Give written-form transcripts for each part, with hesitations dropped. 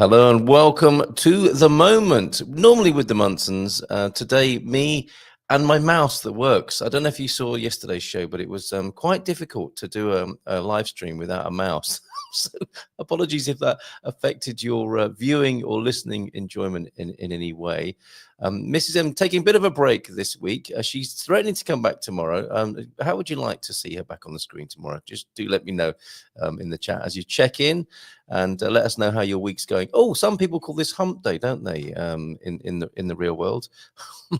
Hello and welcome to The Moment. Normally with the Munsons, today me and my mouse that works. I don't know if you saw yesterday's show, but it was quite difficult to do a live stream without a mouse. So apologies if that affected your viewing or listening enjoyment in any way. Mrs. M taking a bit of a break this week. She's threatening to come back tomorrow. How would you like to see her back on the screen tomorrow? Just do let me know in the chat as you check in, and let us know how your week's going. Oh, some people call this Hump Day, don't they? In the real world,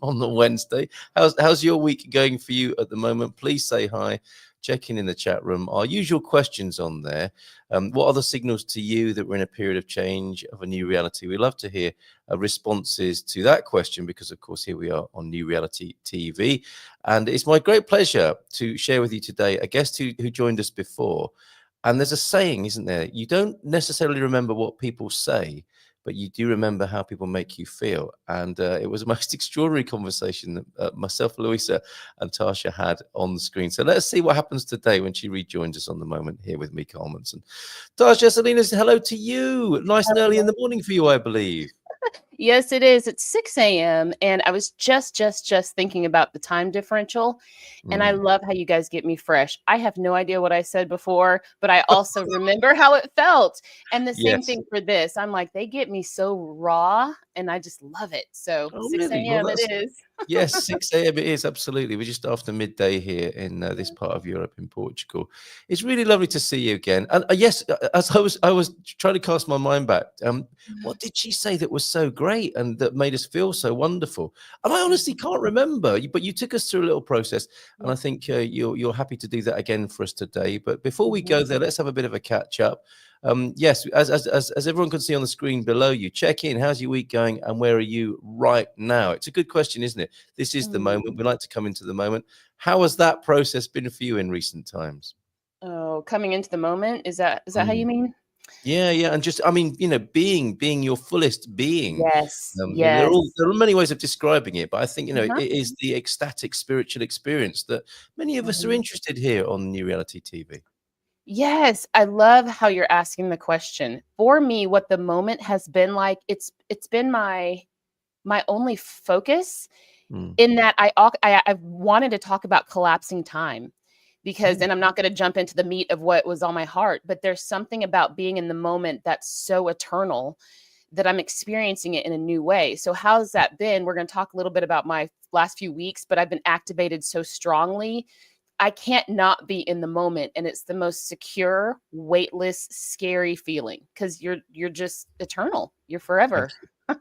on the Wednesday. How's your week going for you at the moment? Please say hi. Check in the chat room. Our usual questions on there. What are the signals to you that we're in a period of change, of a new reality? We love to hear responses to that question because, of course, here we are on New Reality TV. And it's my great pleasure to share with you today a guest who joined us before. And there's a saying, isn't there? You don't necessarily remember what people say, but you do remember how people make you feel. And it was a most extraordinary conversation that myself, Louisa, and Tasha had on the screen. So let's see what happens today when she rejoins us on The Moment here with me, Carl Munson. Tasha Salinas, hello to you. Nice and early in the morning for you, I believe. Yes, it is. It's 6 a.m. And I was just thinking about the time differential. And I love how you guys get me fresh. I have no idea what I said before, but I also remember how it felt. And the same thing for this. I'm like, they get me so raw and I just love it. So 6 a.m. it is. Yes, 6 a.m. it is, absolutely. We're just after midday here in this part of Europe, in Portugal. It's really lovely to see you again. And yes, as I was trying to cast my mind back, what did she say that was so great and that made us feel so wonderful? And I honestly can't remember, but you took us through a little process, and I think you're happy to do that again for us today. But before we go there, let's have a bit of a catch up. Yes, as everyone can see on the screen below you, check in. How's your week going, and where are you right now? It's a good question, isn't it? This is the moment. We like to come into the moment. How has that process been for you in recent times? Oh, coming into the moment. Is that how you mean? Yeah, and just, I mean, being your fullest being. Yes. There are many ways of describing it, but I think it is the ecstatic spiritual experience that many of us are interested here on New Reality TV. Yes, I love how you're asking the question. For me, what the moment has been like, it's been my only focus in that I've wanted to talk about collapsing time because, and I'm not going to jump into the meat of what was on my heart, but there's something about being in the moment that's so eternal that I'm experiencing it in a new way. So how's that been? We're going to talk a little bit about my last few weeks, but I've been activated so strongly. I can't not be in the moment. And it's the most secure, weightless, scary feeling because you're just eternal. You're forever.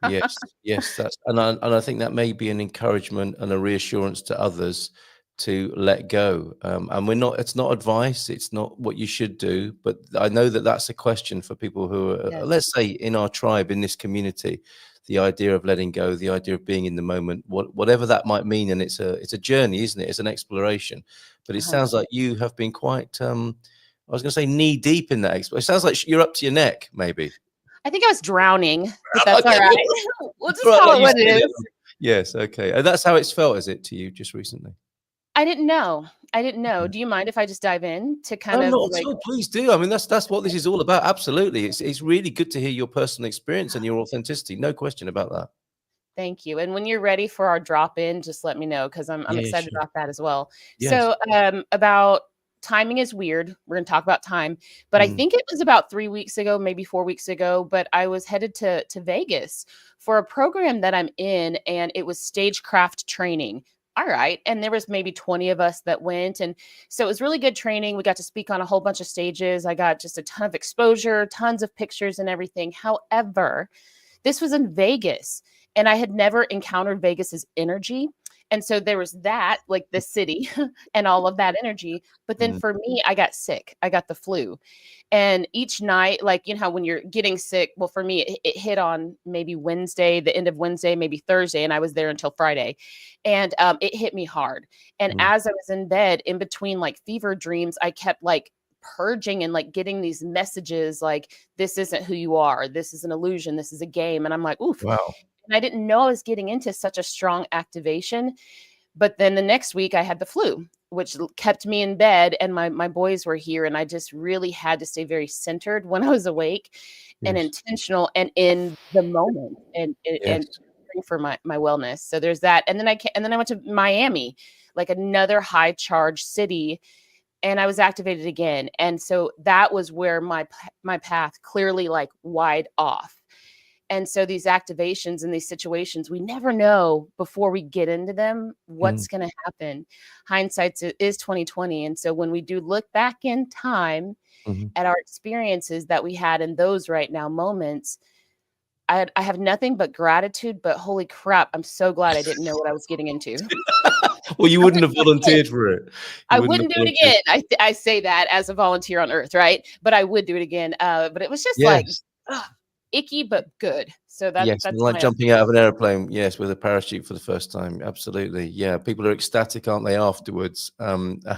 Yes, that's and I think that may be an encouragement and a reassurance to others to let go. And it's not advice, it's not what you should do, but I know that that's a question for people who are, let's say, in our tribe, in this community. The idea of letting go, the idea of being in the moment, whatever that might mean, and it's a journey, isn't it? It's an exploration. But it sounds like you have been quite, I was going to say knee deep in that. It sounds like you're up to your neck, maybe. I think I was drowning, but that's all right. We'll just call it what it is. Yes, okay. And that's how it's felt, is it, to you just recently? I didn't know. Do you mind if I just dive in to kind of like... Please do. I mean, that's what this is all about. Absolutely. It's really good to hear your personal experience and your authenticity. No question about that. Thank you. And when you're ready for our drop in, just let me know because I'm excited about that as well. Yes. So about timing is weird. We're going to talk about time, but I think it was about 3 weeks ago, maybe 4 weeks ago, but I was headed to Vegas for a program that I'm in, and it was stagecraft training. All right. And there was maybe 20 of us that went. And so it was really good training. We got to speak on a whole bunch of stages. I got just a ton of exposure, tons of pictures and everything. However, this was in Vegas and I had never encountered Vegas's energy. And so there was that, like the city and all of that energy. But then for me, I got sick. I got the flu. And each night, like, how when you're getting sick, well, for me, it hit on maybe Wednesday, the end of Wednesday, maybe Thursday. And I was there until Friday. And it hit me hard. And as I was in bed, in between like fever dreams, I kept like purging and like getting these messages like, this isn't who you are. This is an illusion. This is a game. And I'm like, oof. Wow. And I didn't know I was getting into such a strong activation. But then the next week I had the flu which kept me in bed, and my boys were here, and I just really had to stay very centered when I was awake and Yes. intentional and in the moment and Yes. for my wellness. So there's that. And then I went to Miami, like another high charge city, and I was activated again. And so that was where my path clearly like wide off. And so these activations and these situations, we never know before we get into them Mm, what's going to happen. Hindsight is 2020. And so when we do look back in time mhm. at our experiences that we had in those right now moments, I have nothing but gratitude. But holy crap, I'm so glad I didn't know what I was getting into. Well, you I wouldn't wouldn't have do it again. volunteered for it. You I wouldn't have wouldn't do it volunteered. again. I say that as a volunteer on Earth, right? But I would do it again. But it was just like Yes. ugh, icky but good. So Yes, that's like my jumping out of an airplane, yes, with a parachute for the first time. Absolutely. Yeah, people are ecstatic, aren't they, afterwards? And uh,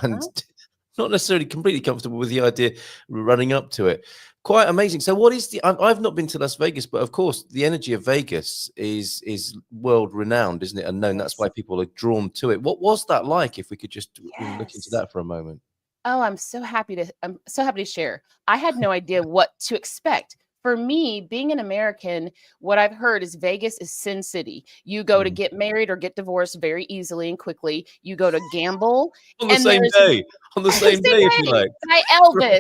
not necessarily completely comfortable with the idea running up to it. Quite amazing. So what is the I've not been to Las Vegas, but of course the energy of Vegas is world renowned, isn't it? And known. That's why yes. people are drawn to it. What was that like, if we could just look into Yes. that for a moment? Oh, I'm so happy to share. I had no idea what to expect. For me, being an American, what I've heard is Vegas is Sin City. You go to Mm. get married or get divorced very easily and quickly. You go to gamble, On the and same there's day. On the the same day, if you same day like. by Right.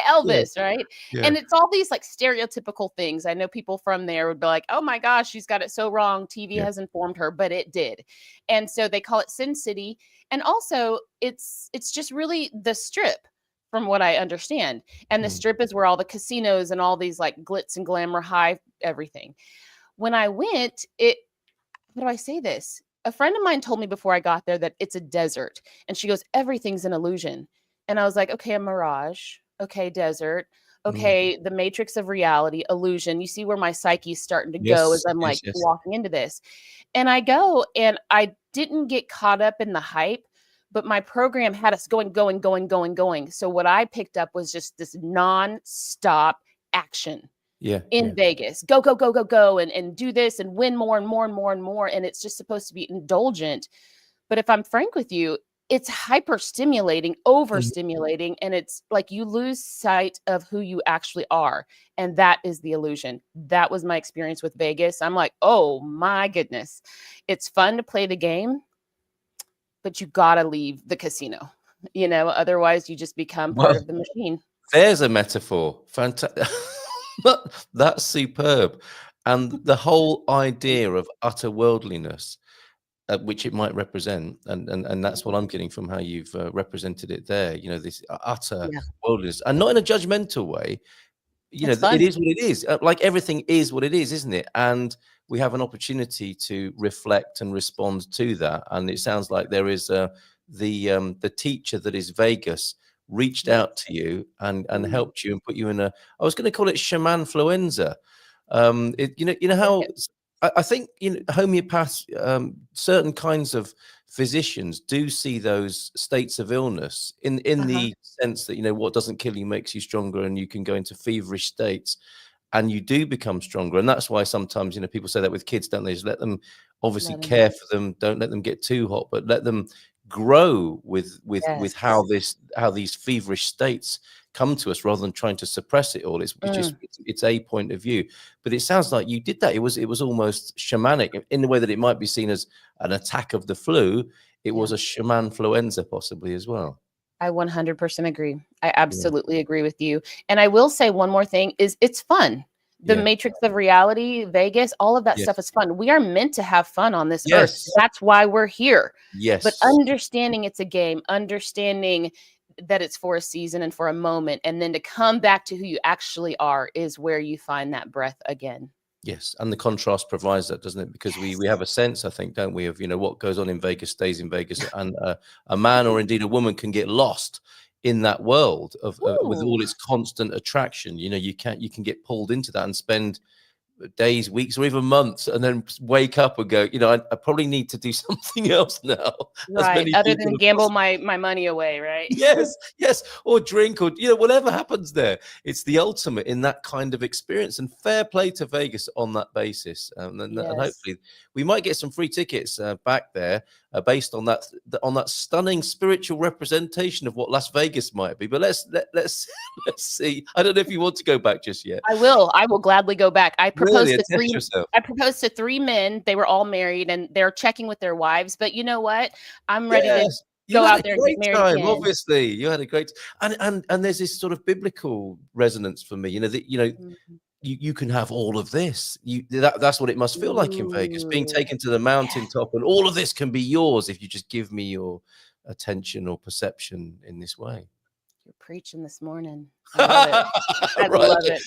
Elvis, Yeah. right? Yeah. And it's all these like stereotypical things. I know people from there would be like, "Oh my gosh, she's got it so wrong. TV Yeah. has informed her," but it did. And so they call it Sin City. And also, it's just really the Strip, from what I understand. And the Mm. Strip is where all the casinos and all these like glitz and glamour, high everything. When I went, it how do I say this? A friend of mine told me before I got there that it's a desert. And she goes, everything's an illusion. And I was like, okay, a mirage. Okay, desert. Mm. Okay, the matrix of reality, illusion. You see where my psyche's starting to go as Yes. I'm like Yes. Yes. walking into this. And I go and I didn't get caught up in the hype, but my program had us going, going, going, going, going. So what I picked up was just this non-stop action Yeah. Yeah. in Vegas. Go, go, go, go, go, and do this and win more and more and more and more. And it's just supposed to be indulgent. But if I'm frank with you, it's hyper stimulating, Mm. overstimulating, and it's like you lose sight of who you actually are. And that is the illusion. That was my experience with Vegas. I'm like, oh my goodness. It's fun to play the game, but you gotta leave the casino. Otherwise you just become part Well, of the machine. there's a metaphor. Fantastic. That's superb. And the whole idea of utter worldliness, which it might represent, and that's what I'm getting from how you've represented it there. This utter Yeah, worldliness, and not in a judgmental way. it's It fun. is what it is. Like everything is what it is, isn't it? And we have an opportunity to reflect and respond to that. And it sounds like there is the teacher that is Vegas reached Yes. out to you and Mm, helped you and put you in a. I was going to call it shamanfluenza. I like How it. I think homeopaths, certain kinds of physicians do see those states of illness in Uh-huh. the sense that what doesn't kill you makes you stronger, and you can go into feverish states and you do become stronger. And that's why sometimes people say that with kids, don't they? Just let them, obviously Let 'em care for them, don't let them get too hot, but let them grow with how Yes. these feverish states come to us, rather than trying to suppress it all. It's just Mm, it's a point of view. But it sounds like you did that. It was almost shamanic in the way that it might be seen as an attack of the flu. It yeah. was a shamanfluenza possibly as well. I 100% agree. I Yeah. absolutely agree with you. And I will say one more thing is it's fun. The Yeah. matrix of reality, Vegas, all of that stuff Yes. is fun. We are meant to have fun on this earth. Yes. That's why we're here. But Yes. understanding it's a game, understanding that it's for a season and for a moment, and then to come back to who you actually are is where you find that breath again. Yes, and the contrast provides that, doesn't it? Because we Yes. have a sense, I think, don't we, of what goes on in Vegas stays in Vegas, and a man or indeed a woman can get lost in that world of with Ooh. all its constant attraction. You can get pulled into that and spend days, weeks, or even months, and then wake up and go, I probably need to do something else now, as Right. many Other people than have gamble possibly. my money away, right? Yes, yes, or drink, or whatever happens there. It's the ultimate in that kind of experience, and fair play to Vegas on that basis. And Yes. hopefully we might get some free tickets back there. based on that stunning spiritual representation of what Las Vegas might be. But let's let's see. I don't know if you want to go back just yet. I will gladly go back. Really, test yourself. I proposed to 3 men. They were all married and they're checking with their wives. But you know what? I'm ready to go out there and get married again. Obviously, you had a great and there's this sort of biblical resonance for me. You know that you can have all of this. That's what it must feel like in Vegas, being taken to the mountaintop, and all of this can be yours if you just give me your attention or perception in this way. You're preaching this morning. I love it. I love it.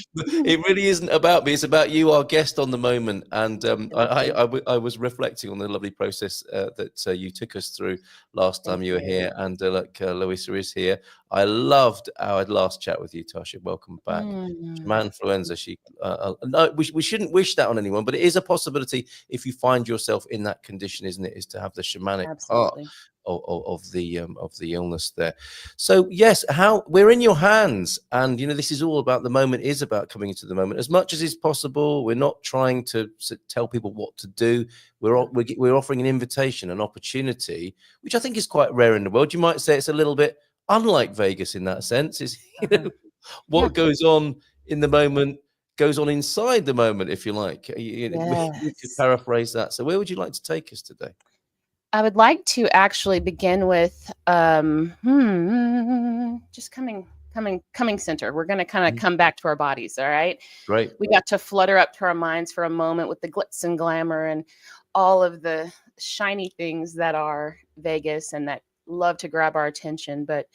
It really isn't about me. It's about you, our guest on the moment. And I was reflecting on the lovely process that you took us through last time you were here. And Louisa is here. I loved our last chat with you, Tasha. Welcome back. Manfluenza. No, we shouldn't wish that on anyone, but it is a possibility if you find yourself in that condition, isn't it? Is to have the shamanic part of the illness there. So yes, how we're in your hands, and this is all about the moment, is about coming into the moment as much as is possible. We're not trying to tell people what to do. We're offering an invitation, an opportunity, which I think is quite rare in the world. You might say it's a little bit unlike Vegas in that sense. Is what goes on in the moment goes on inside the moment, if you like. We could paraphrase that. So where would you like to take us today? I would like to actually begin with just coming center. We're going to kind of come back to our bodies. All right. Great. We got to flutter up to our minds for a moment with the glitz and glamour and all of the shiny things that are Vegas and that love to grab our attention. But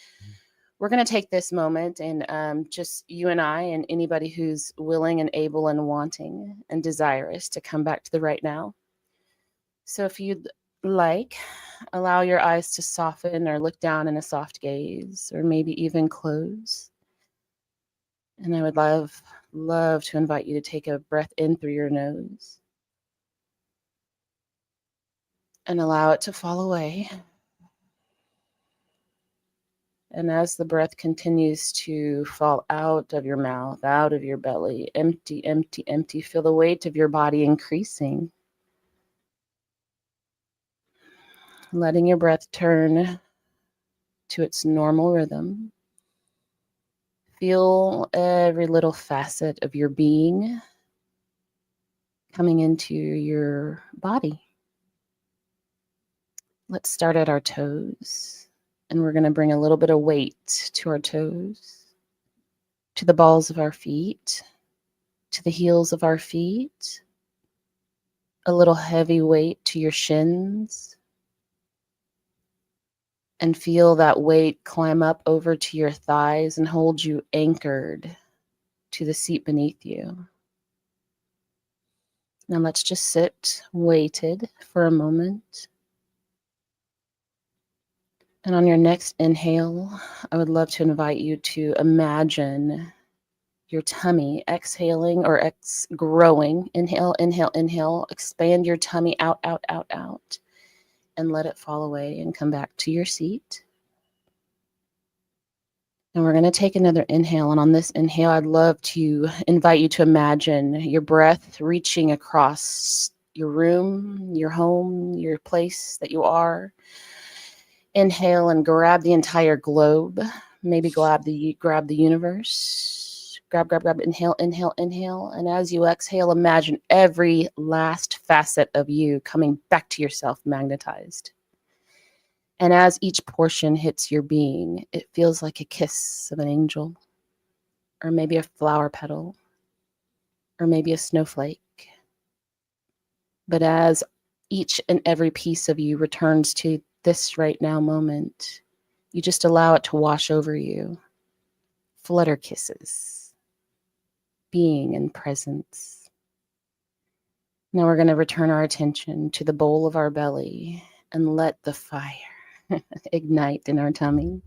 we're going to take this moment and just you and I and anybody who's willing and able and wanting and desirous to come back to the right now. So if you'd allow your eyes to soften or look down in a soft gaze, or maybe even close. And I would love to invite you to take a breath in through your nose and allow it to fall away. And as the breath continues to fall out of your mouth, out of your belly, empty, empty, empty, feel the weight of your body increasing. Letting your breath turn to its normal rhythm. Feel every little facet of your being coming into your body. Let's start at our toes. And we're going to bring a little bit of weight to our toes, to the balls of our feet, to the heels of our feet, a little heavy weight to your shins. And feel that weight climb up over to your thighs and hold you anchored to the seat beneath you. Now let's just sit weighted for a moment. And on your next inhale, I would love to invite you to imagine your tummy exhaling or growing. Inhale, inhale, inhale. Expand your tummy out, out, out, out. And let it fall away and come back to your seat. And we're going to take another inhale. And on this inhale, I'd love to invite you to imagine your breath reaching across your room, your home, your place that you are. Inhale and grab the entire globe. Maybe grab the universe. Grab, inhale, inhale, inhale. And as you exhale, imagine every last facet of you coming back to yourself magnetized. And as each portion hits your being, it feels like a kiss of an angel, or maybe a flower petal, or maybe a snowflake. But as each and every piece of you returns to this right now moment, you just allow it to wash over you. Flutter kisses. Being and presence. Now we're going to return our attention to the bowl of our belly and let the fire ignite in our tummy.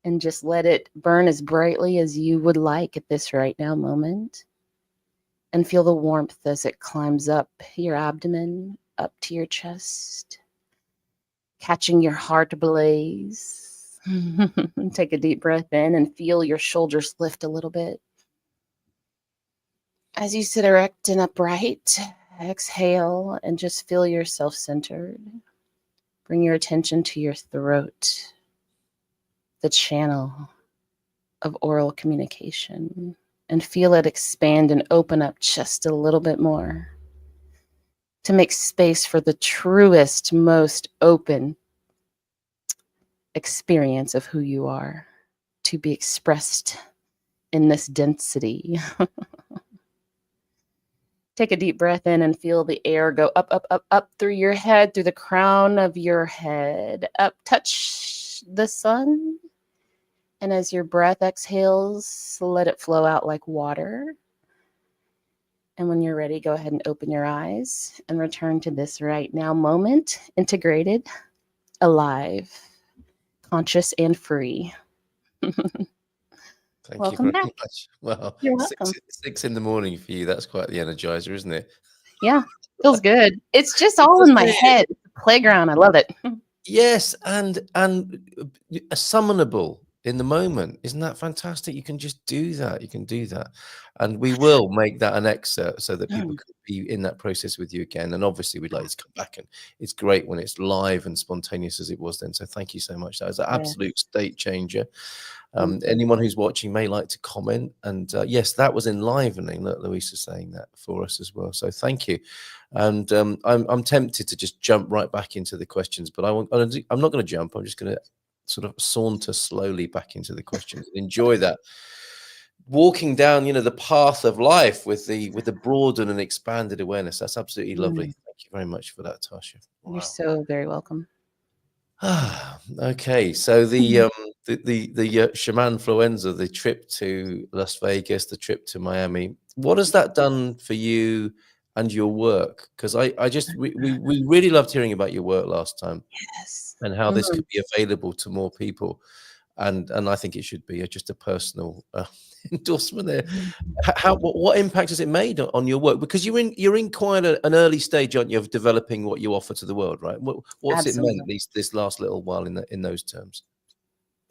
And just let it burn as brightly as you would like at this right now moment. And feel the warmth as it climbs up your abdomen, up to your chest, catching your heart blaze. Take a deep breath in and feel your shoulders lift a little bit. As you sit erect and upright, exhale and just feel yourself centered. Bring your attention to your throat, the channel of oral communication, and feel it expand and open up just a little bit more to make space for the truest, most open experience of who you are to be expressed in this density. Take a deep breath in and feel the air go up, up, up, up through your head, through the crown of your head, up, touch the sun. And as your breath exhales, let it flow out like water. And when you're ready, go ahead and open your eyes and return to this right now moment, integrated, alive, conscious, and free. Thank Welcome you very back. much. Well, You're welcome. six in the morning for you. That's quite the energizer, isn't it? Yeah, feels good. It's just It all does in my it. head. It's a playground. I love it. Yes, and a summonable in the moment. Isn't that fantastic? You can just do that. You can do that. And we will make that an excerpt so that people could be in that process with you again. And obviously we'd like to come back, and it's great when it's live and spontaneous as it was then. So thank you so much. That was an absolute state changer. Anyone who's watching may like to comment. And yes, that was enlivening. Look, Louisa's saying that for us as well. So thank you. And I'm tempted to just jump right back into the questions, but I'm not going to jump. I'm just going to sort of saunter slowly back into the questions and enjoy that walking down, the path of life with the broadened and expanded awareness. That's absolutely lovely. Thank you very much for that, Tasha. Wow. You're so very welcome. Okay, so the shamanfluenza, the trip to Las Vegas, the trip to Miami, what has that done for you and your work? Because we really loved hearing about your work last time. Yes. And how this could be available to more people, and I think it should be just a personal endorsement there. What impact has it made on your work? Because you're in quite an early stage, aren't you, of developing what you offer to the world, right? What's Absolutely. it meant this last little while in those terms?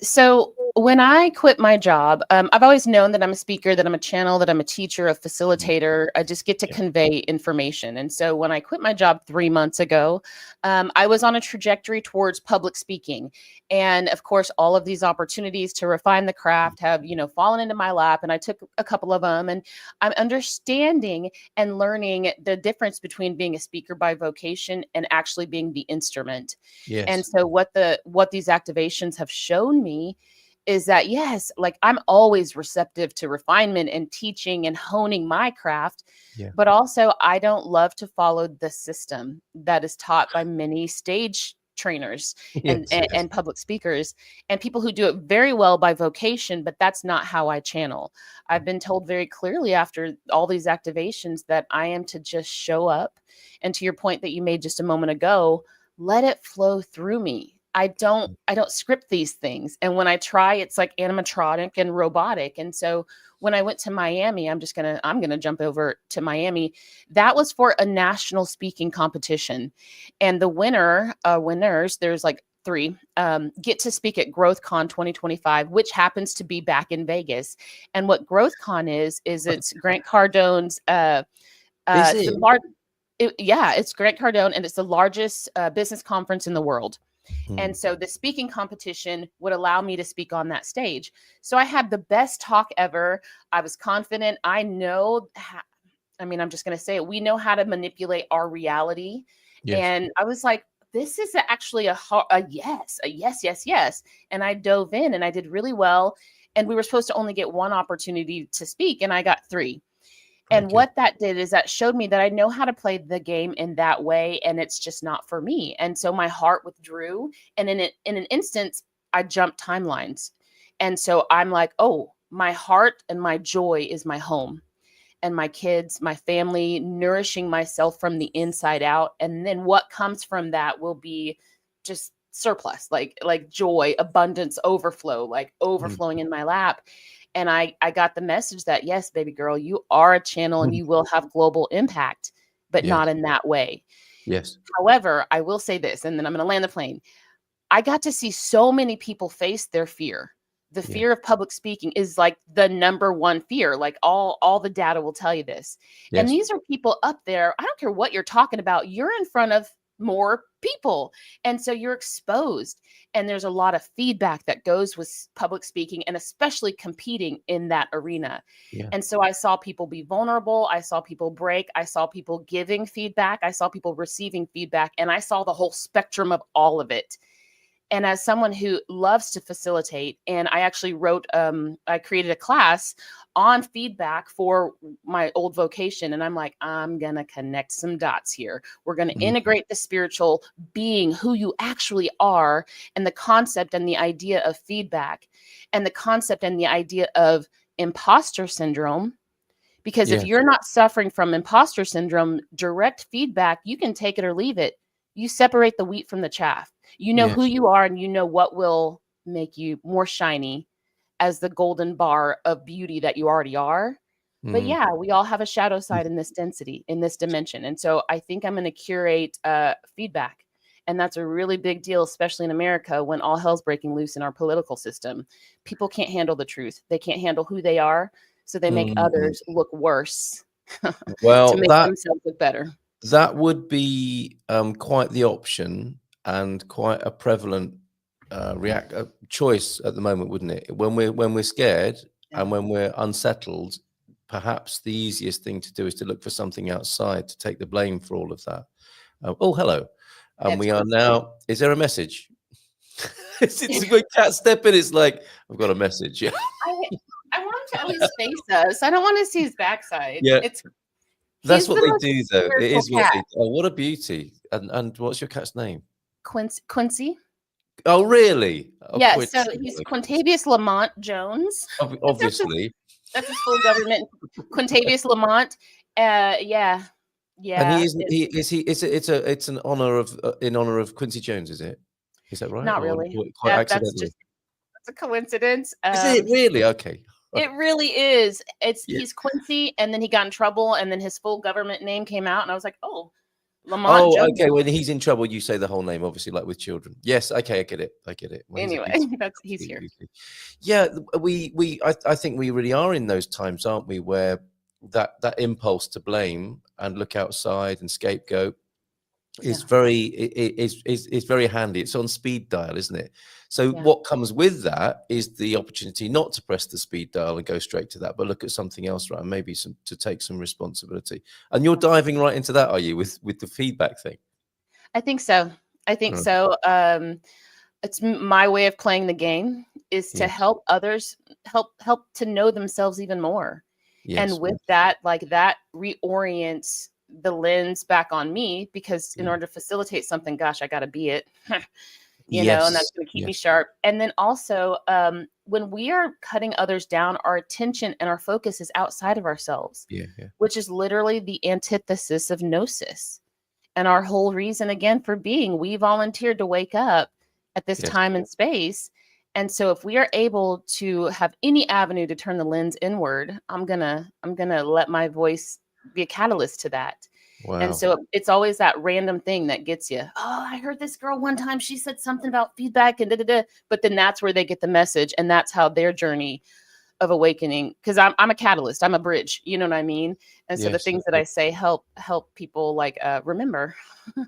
So when I quit my job, I've always known that I'm a speaker, that I'm a channel, that I'm a teacher, a facilitator. I just get to convey information. And so when I quit my job 3 months ago, I was on a trajectory towards public speaking. And of course, all of these opportunities to refine the craft have, fallen into my lap. And I took a couple of them, and I'm understanding and learning the difference between being a speaker by vocation and actually being the instrument. Yes. And so what these activations have shown me is that, yes, like I'm always receptive to refinement and teaching and honing my craft. Yeah. But also I don't love to follow the system that is taught by many stage trainers and public speakers and people who do it very well by vocation, but that's not how I channel. I've been told very clearly after all these activations that I am to just show up. And to your point that you made just a moment ago, let it flow through me. I don't script these things. And when I try, it's like animatronic and robotic. And so when I went to Miami, I'm going to jump over to Miami. That was for a national speaking competition. And the winners, there's like 3, get to speak at GrowthCon 2025, which happens to be back in Vegas. And what GrowthCon is it's Grant Cardone's, it's Grant Cardone, and it's the largest business conference in the world. And so the speaking competition would allow me to speak on that stage. So I had the best talk ever. I was confident. I know, I'm just going to say it. We know how to manipulate our reality. Yes. And I was like, this is actually a yes. And I dove in and I did really well. And we were supposed to only get 1 opportunity to speak, and I got 3. And what that did is that showed me that I know how to play the game in that way, and it's just not for me. And so my heart withdrew, and in an instance, I jumped timelines. And so I'm like, oh, my heart and my joy is my home and my kids, my family, nourishing myself from the inside out. And then what comes from that will be just surplus, like joy, abundance, overflow, like overflowing in my lap. And I got the message that, yes, baby girl, you are a channel and you will have global impact, but not in that way. Yes. However, I will say this, and then I'm going to land the plane. I got to see so many people face their fear. The fear of public speaking is like the number 1 fear. Like all the data will tell you this. Yes. And these are people up there. I don't care what you're talking about. You're in front of more people. And so you're exposed. And there's a lot of feedback that goes with public speaking and especially competing in that arena. Yeah. And so I saw people be vulnerable. I saw people break. I saw people giving feedback. I saw people receiving feedback. And I saw the whole spectrum of all of it. And as someone who loves to facilitate, and I actually I created a class on feedback for my old vocation. And I'm like, I'm going to connect some dots here. We're going to integrate the spiritual being, who you actually are, and the concept and the idea of feedback, and the concept and the idea of imposter syndrome. Because if you're not suffering from imposter syndrome, direct feedback, you can take it or leave it. You separate the wheat from the chaff. You know who you are, and you know what will make you more shiny as the golden bar of beauty that you already are. But yeah, we all have a shadow side in this density, in this dimension. And so I think I'm going to curate feedback. And that's a really big deal, especially in America, when all hell's breaking loose in our political system. People can't handle the truth. They can't handle who they are. So they make others look worse well, to make themselves look better. That would be quite the option and quite a prevalent choice at the moment, wouldn't it? When we're scared and when we're unsettled, perhaps the easiest thing to do is to look for something outside to take the blame for all of that. Oh, hello. And we are now. Is there a message? It's when cat step in. It's like I've got a message. Yeah. I want to at least face us. I don't want to see his backside. Yeah. That's what they do, though. It is what they do. Oh, what a beauty. And what's your cat's name? Quincy. Oh, really? Oh, yeah, Quincy. So he's Quintavious Lamont Jones. Obviously. That's his full government. Quintavious Lamont. Yeah. And it's an honor in honor of Quincy Jones, is it? Is that right? Not really. Quite accidentally. That's a coincidence. Is it really? Okay. It really is. He's Quincy, and then he got in trouble, and then his full government name came out, and I was like, oh, Lamont Jones. Okay. When he's in trouble, you say the whole name, obviously, like with children. Yes. Okay. I get it. Anyway, he's here. Yeah. I think we really are in those times, aren't we? Where that impulse to blame and look outside and scapegoat is very handy. It's on speed dial, isn't it? So what comes with that is the opportunity not to press the speed dial and go straight to that, but look at something else, right? And maybe to take some responsibility. And you're diving right into that, are you, with the feedback thing? I think so. So. It's my way of playing the game is to help others, help to know themselves even more. Yes. And with that, like that reorients the lens back on me, because in order to facilitate something, gosh, I got to be it, you know, and that's going to keep me sharp. And then also when we are cutting others down, our attention and our focus is outside of ourselves, which is literally the antithesis of gnosis. And our whole reason, again, for being, we volunteered to wake up at this time and space. And so if we are able to have any avenue to turn the lens inward, I'm gonna let my voice be a catalyst to that. Wow. And so it's always that random thing that gets you. Oh, I heard this girl one time, she said something about feedback and but then that's where they get the message, and that's how their journey of awakening, because I'm a catalyst, I'm a bridge, you know what I mean? And so the things that I say help people like remember.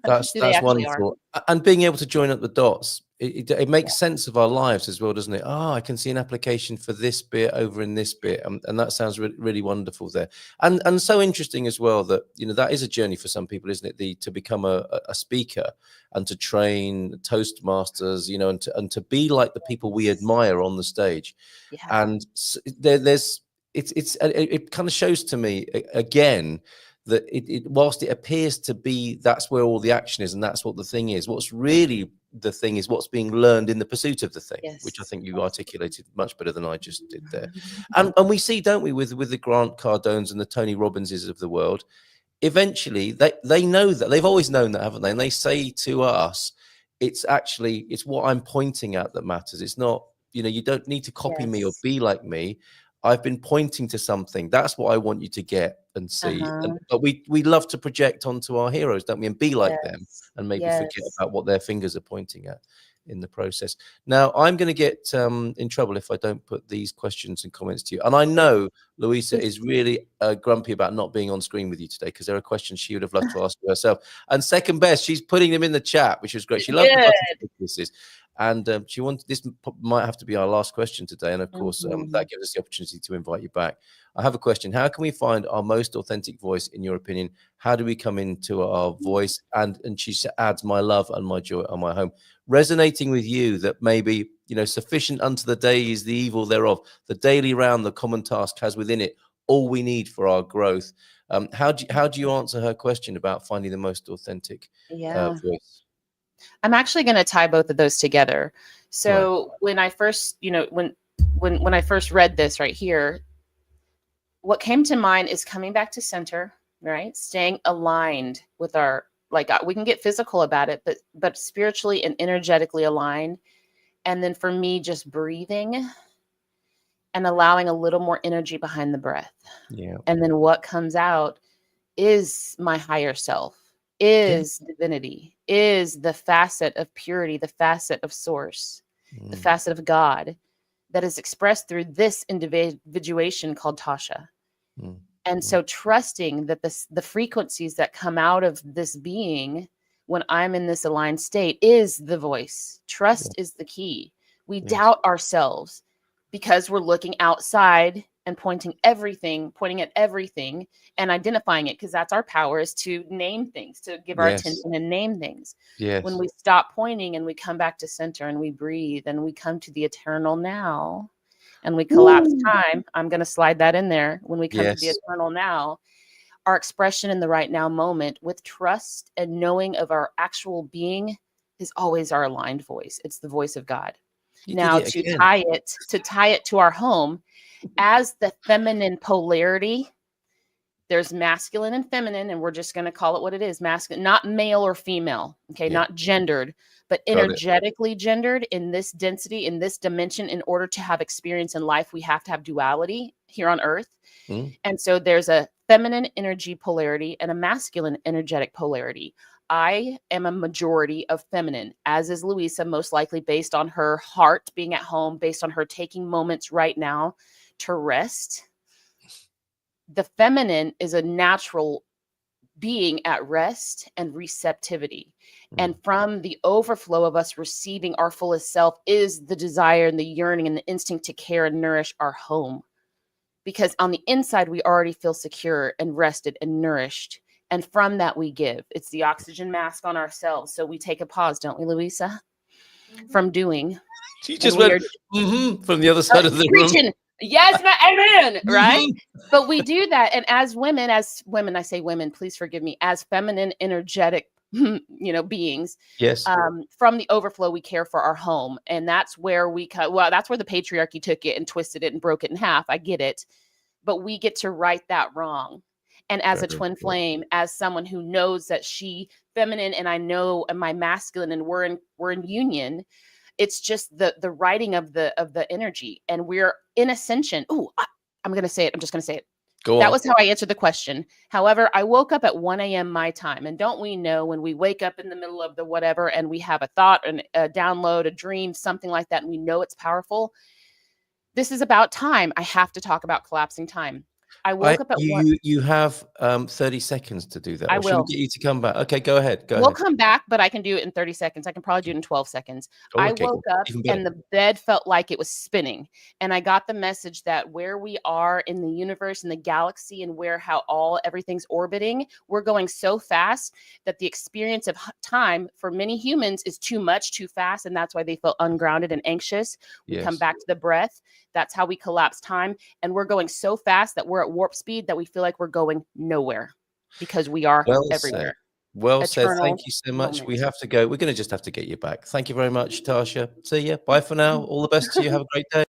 That's wonderful. And being able to join up the dots, it makes sense of our lives as well, doesn't it? I can see an application for this bit over in this bit, and that sounds really wonderful there, and so interesting as well that, you know, that is a journey for some people, isn't it? To become a speaker and to train Toastmasters, you know, and to be like the people we admire on the stage, and it kind of shows to me again that whilst it appears to be that's where all the action is and that's what the thing is, what's really the thing is what's being learned in the pursuit of the thing, which I think you articulated much better than I just did there. And we see, don't we, with the Grant Cardones and the Tony Robbinses of the world, eventually they know that, they've always known that, haven't they? And they say to us, it's what I'm pointing at that matters. It's not, you know, you don't need to copy me or be like me. I've been pointing to something. That's what I want you to get. and see. But we love to project onto our heroes, don't we, and be like them, and maybe forget about what their fingers are pointing at in the process. Now, I'm going to get in trouble if I don't put these questions and comments to you. And I know Louisa is really grumpy about not being on screen with you today, because there are questions she would have loved to ask you herself. And second best, she's putting them in the chat, which is great. She loved the butterfly kisses. And she wanted, this might have to be our last question today. And of course, that gives us the opportunity to invite you back. I have a question. How can we find our most authentic voice, in your opinion? How do we come into our voice? And she adds, my love and my joy are my home. Resonating with you, that maybe, you know, sufficient unto the day is the evil thereof. The daily round, the common task has within it all we need for our growth. How do you answer her question about finding the most authentic voice? I'm actually going to tie both of those together. So when I first, you know, when I first read this right here, what came to mind is coming back to center, right? Staying aligned with our, like, we can get physical about it, but spiritually and energetically aligned. And then for me, just breathing and allowing a little more energy behind the breath. Yeah. And then what comes out is my higher self, is divinity, is the facet of purity, the facet of source, the facet of God that is expressed through this individuation called Tasha. And so trusting that the frequencies that come out of this being when I'm in this aligned state is the voice. Trust is the key. We doubt ourselves because we're looking outside and pointing at everything and identifying it, because that's our power, is to name things, to give our attention and name things. When we stop pointing and we come back to center and we breathe and we come to the eternal now and we collapse time, I'm going to slide that in there. When we come to the eternal now, our expression in the right now moment with trust and knowing of our actual being is always our aligned voice. It's the voice of God. Now to tie it to our home, as the feminine polarity, there's masculine and feminine, and we're just going to call it what it is, masculine, not male or female, okay, not gendered, but energetically gendered in this density, in this dimension. In order to have experience in life, we have to have duality here on earth. And so there's a feminine energy polarity and a masculine energetic polarity. I am a majority of feminine, as is Louisa, most likely based on her heart being at home, based on her taking moments right now to rest. The feminine is a natural being at rest and receptivity. And from the overflow of us receiving our fullest self is the desire and the yearning and the instinct to care and nourish our home. Because on the inside, we already feel secure and rested and nourished. And from that, we give. It's the oxygen mask on ourselves. So we take a pause, don't we, Louisa? From doing. She just went from the other side of the room. Yes, amen, right? But we do that. And as women, I say women, please forgive me, as feminine, energetic, beings. Yes. From the overflow, we care for our home. And that's where that's where the patriarchy took it and twisted it and broke it in half. I get it. But we get to right that wrong. And as a twin flame, as someone who knows that she feminine and I know my masculine, and we're in union. It's just the writing of the energy, and we're in ascension. I'm going to say it. I'm just going to say it. That was how I answered the question. However, I woke up at 1 a.m. my time. And don't we know when we wake up in the middle of the whatever, and we have a thought and a download, a dream, something like that, and we know it's powerful. This is about time. I have to talk about collapsing time. I woke up at you have 30 seconds to do that. I will. Should we get you to come back? Okay, go ahead. We'll come back, but I can do it in 30 seconds. I can probably do it in 12 seconds. I woke up and the bed felt like it was spinning. And I got the message that where we are in the universe and the galaxy and how everything's orbiting, we're going so fast that the experience of time for many humans is too much, too fast. And that's why they feel ungrounded and anxious. We come back to the breath. That's how we collapse time. And we're going so fast that we're at warp speed that we feel like we're going nowhere because we are everywhere. Well said. Thank you so much. We have to go. We're going to just have to get you back. Thank you very much, Tasha. See ya. Bye for now. All the best to you. Have a great day.